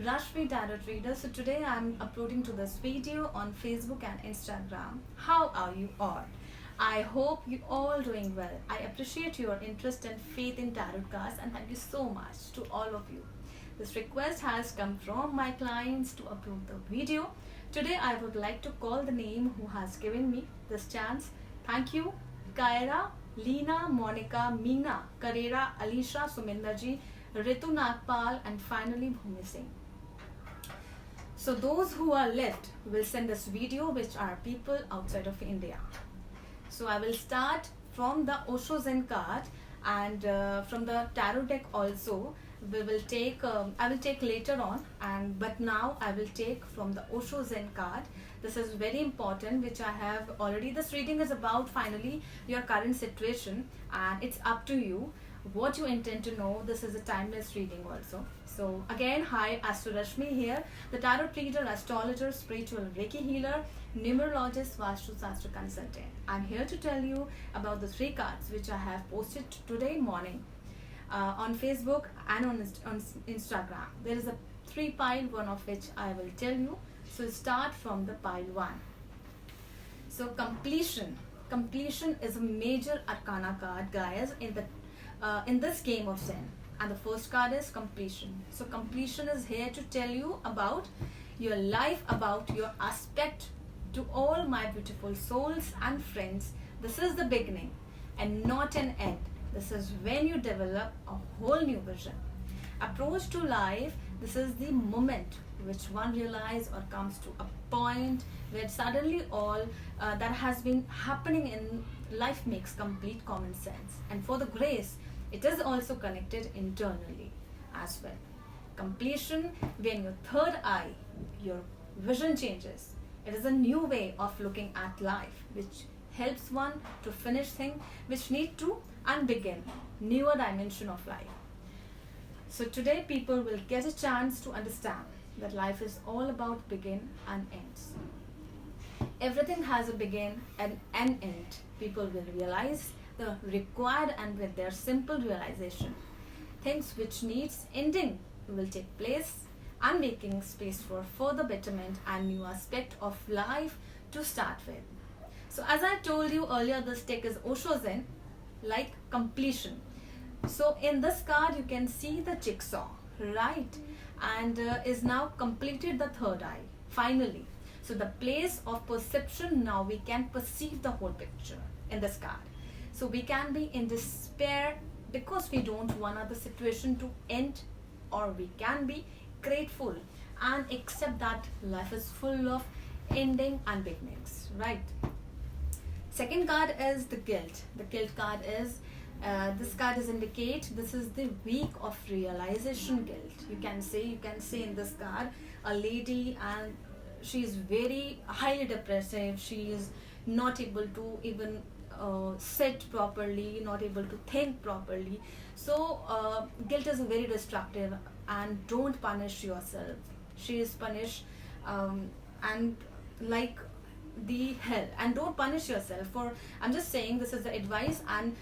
Rashmi Tarot Reader. So today I'm uploading to this video on Facebook and Instagram. How are you all? I hope you all doing well. I appreciate your interest and faith in tarot cards and thank you so much to all of you. This request has come from my clients to upload the video. Today I would like to call the name who has given me this chance. Thank you, Kaira, Leena, Monica, Meena, Karera, Alisha, Suminderji, Ritu Nagpal, and finally Bhumi Singh. So those who are left will send this video, which are people outside of India. So I will start from the Osho Zen card and from the tarot deck also. We will take. I will take later on, but now I will take from the Osho Zen card. This is very important, which I have already. This reading is about finally your current situation, and it's up to you what you intend to know. This is a timeless reading also. So again, hi, Astro Rashmi here, the tarot reader, astrologer, spiritual Reiki healer, numerologist, Vastu Shastra consultant. I'm here to tell you about the 3 cards which I have posted today morning on Facebook and on Instagram. There is a 3 pile, one of which I will tell you. So start from the pile 1. So completion is a major arcana card, guys, in this game of Zen, and the first card is completion. So completion is here to tell you about your life, about your aspect. To all my beautiful souls and friends, this is the beginning and not an end. This is when you develop a whole new vision. Approach to life, this is the moment which one realizes or comes to a point where suddenly all that has been happening in life makes complete common sense. And for the grace, it is also connected internally as well. Completion, when your third eye, your vision changes. It is a new way of looking at life, which helps one to finish things which need to and begin newer dimension of life. So today people will get a chance to understand that life is all about begin and ends. Everything has a begin and an end. People will realize the required, and with their simple realization, things which needs ending will take place, and making space for further betterment and new aspect of life to start with. So as I told you earlier, this deck is Osho Zen, like completion. So in this card you can see the jigsaw, right? And is now completed the third eye, finally. So the place of perception, now we can perceive the whole picture in this card. So we can be in despair because we don't want the situation to end, or we can be grateful and accept that life is full of ending and beginnings, right? Second card is the guilt. The guilt card is this card is indicate this is the week of realization guilt. You can see in this card a lady, and she is very highly depressive. She is not able to even sit properly, not able to think properly. So guilt is very destructive, and don't punish yourself. She is punished and like the hell, and don't punish yourself for, I'm just saying this is the advice, and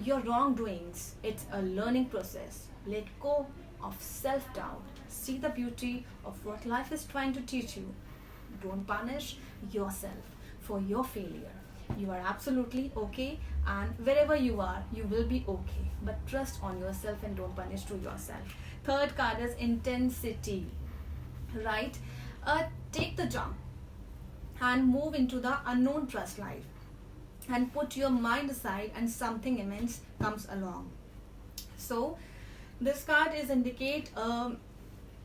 your wrongdoings, it's a learning process. Let go of self-doubt, see the beauty of what life is trying to teach you. Don't punish yourself for your failure. You are absolutely okay, and wherever you are, you will be okay. But trust on yourself and don't punish to yourself. Third card is intensity, right? Take the jump and move into the unknown trust life, and put your mind aside, and something immense comes along. So this card is indicate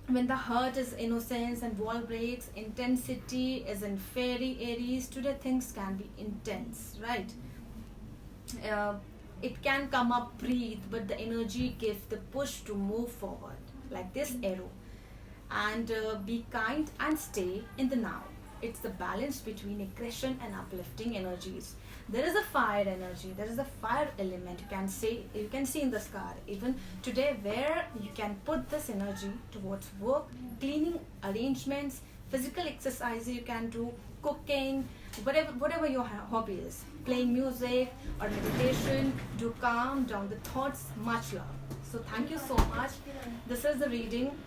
when the heart is innocence and wall breaks, intensity is in fairy Aries. Today things can be intense, right? It can come up, breathe, but the energy gives the push to move forward, like this arrow. And be kind and stay in the now. It's the balance between aggression and uplifting energies. There is a fire energy, there is a fire element. You can see in this card even today, where you can put this energy towards work, cleaning, arrangements, physical exercise you can do, cooking, whatever your hobby is, playing music or meditation, to calm down the thoughts. Much love. So thank you so much. This is the reading